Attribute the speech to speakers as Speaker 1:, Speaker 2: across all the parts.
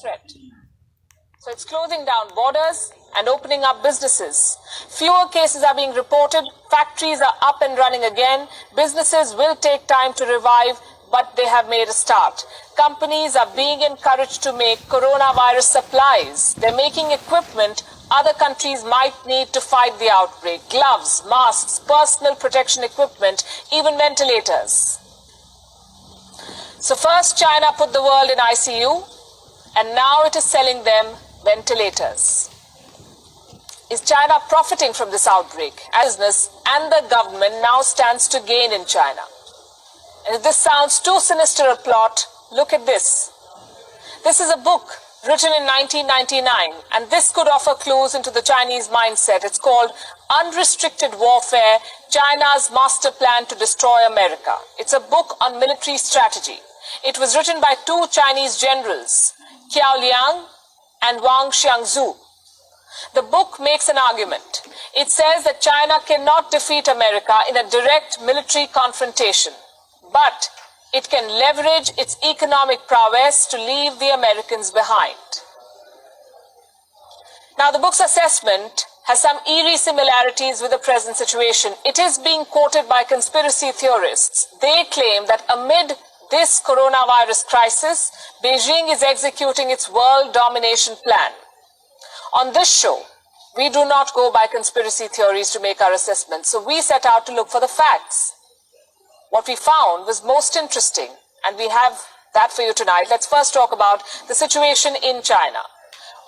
Speaker 1: threat. So it's closing down borders and opening up businesses. Fewer cases are being reported, factories are up and running again, businesses will take time to revive, but they have made a start. Companies are being encouraged to make coronavirus supplies. They're making equipment other countries might need to fight the outbreak. Gloves, masks, personal protection equipment, even ventilators. So first China put the world in ICU, and now it is selling them ventilators. Is China profiting from this outbreak? Business and the government now stands to gain in China. And if this sounds too sinister a plot, look at this. This is a book written in 1999, and this could offer clues into the Chinese mindset. It's called Unrestricted Warfare, China's Master Plan to Destroy America. It's a book on military strategy. It was written by two Chinese generals, Qiao Liang and Wang Xiangzu. The book makes an argument. It says that China cannot defeat America in a direct military confrontation, but it can leverage its economic prowess to leave the Americans behind. Now, the book's assessment has some eerie similarities with the present situation. It is being quoted by conspiracy theorists. They claim that amid this coronavirus crisis, Beijing is executing its world domination plan. On this show, we do not go by conspiracy theories to make our assessments, so we set out to look for the facts. What we found was most interesting, and we have that for you tonight. Let's first talk about the situation in China.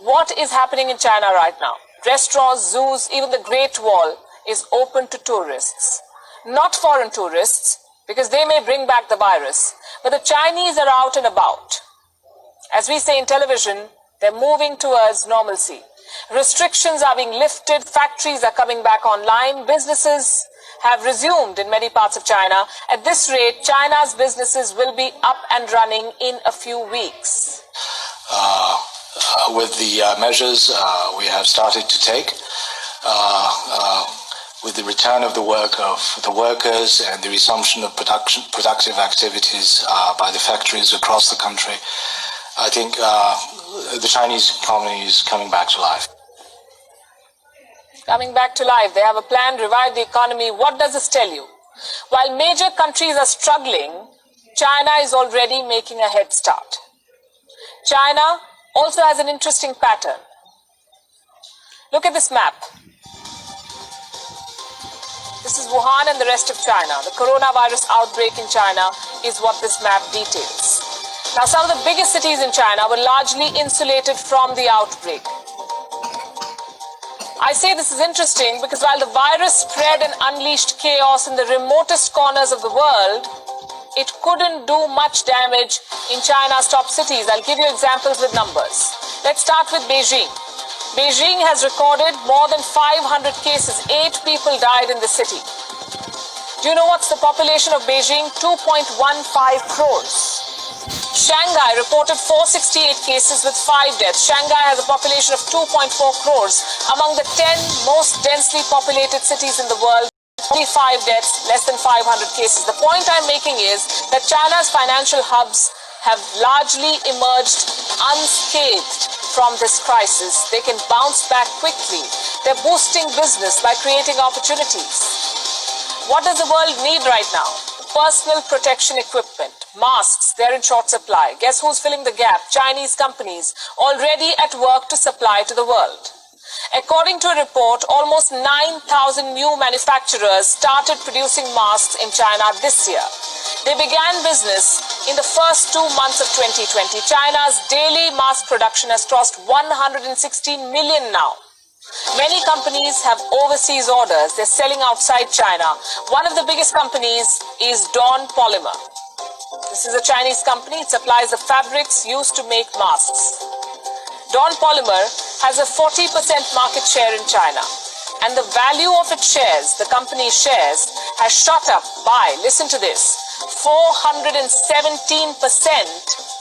Speaker 1: What is happening in China right now? Restaurants, zoos, even the Great Wall is open to tourists. Not foreign tourists, because they may bring back the virus, but the Chinese are out and about. As we say in television, they're moving towards normalcy. Restrictions are being lifted, factories are coming back online, businesses have resumed in many parts of China. At this rate, China's businesses will be up and running in a few weeks.
Speaker 2: With the measures we have started to take, with the return of the work of the workers and the resumption of productive activities by the factories across the country, I think the Chinese economy is coming back to life.
Speaker 1: Coming back to life. They have a plan, revive the economy. What does this tell you? While major countries are struggling, China is already making a head start. China also has an interesting pattern. Look at this map. This is Wuhan and the rest of China. The coronavirus outbreak in China is what this map details. Now, some of the biggest cities in China were largely insulated from the outbreak. I say this is interesting because while the virus spread and unleashed chaos in the remotest corners of the world, it couldn't do much damage in China's top cities. I'll give you examples with numbers. Let's start with Beijing. Beijing has recorded more than 500 cases. 8 people died in the city. Do you know what's the population of Beijing? 2.15 crores. Shanghai reported 468 cases with 5 deaths. Shanghai has a population of 2.4 crores. Among the 10 most densely populated cities in the world, only 5 deaths, less than 500 cases. The point I'm making is that China's financial hubs have largely emerged unscathed from this crisis. They can bounce back quickly. They're boosting business by creating opportunities. What does the world need right now? Personal protection equipment, masks, they're in short supply. Guess who's filling the gap? Chinese companies, already at work to supply to the world. According to a report, almost 9,000 new manufacturers started producing masks in China this year. They began business in the first 2 months of 2020. China's daily mask production has crossed 116 million now. Many companies have overseas orders. They're selling outside China. One of the biggest companies is Dawn Polymer. This is a Chinese company. It supplies the fabrics used to make masks. Dawn Polymer has a 40% market share in China. And the value of its shares, the company's shares, has shot up by, listen to this, 417%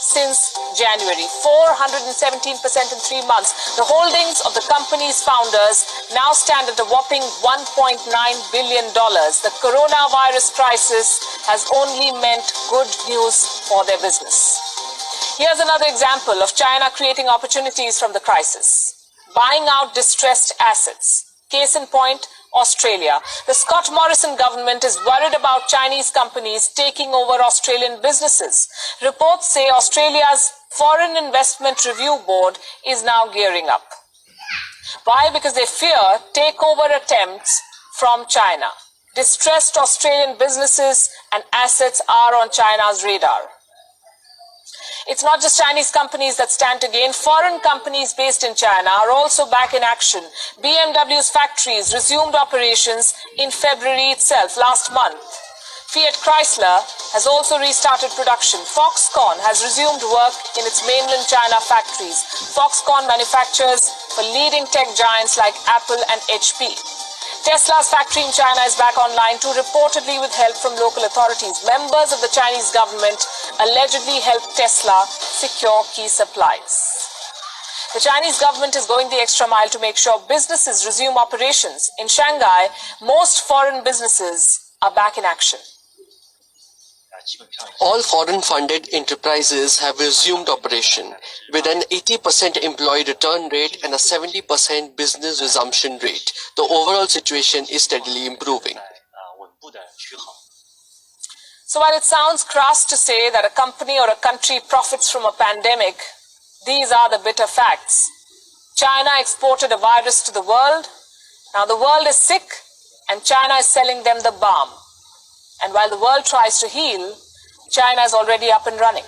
Speaker 1: since January. 417% in 3 months. The holdings of the company's founders now stand at a whopping $1.9 billion. The coronavirus crisis has only meant good news for their business. Here's another example of China creating opportunities from the crisis. Buying out distressed assets. Case in point, Australia. The Scott Morrison government is worried about Chinese companies taking over Australian businesses. Reports say Australia's Foreign Investment Review Board is now gearing up. Why? Because they fear takeover attempts from China. Distressed Australian businesses and assets are on China's radar. It's not just Chinese companies that stand to gain. Foreign companies based in China are also back in action. BMW's factories resumed operations in February itself, last month. Fiat Chrysler has also restarted production. Foxconn has resumed work in its mainland China factories. Foxconn manufactures for leading tech giants like Apple and HP. Tesla's factory in China is back online too, reportedly with help from local authorities. Members of the Chinese government allegedly helped Tesla secure key supplies. The Chinese government is going the extra mile to make sure businesses resume operations. In Shanghai, most foreign businesses are back in action.
Speaker 3: All foreign-funded enterprises have resumed operation, with an 80% employee return rate and a 70% business resumption rate. The overall situation is steadily improving.
Speaker 1: So while it sounds crass to say that a company or a country profits from a pandemic, these are the bitter facts. China exported a virus to the world. Now the world is sick, and China is selling them the balm. And while the world tries to heal, China is already up and running.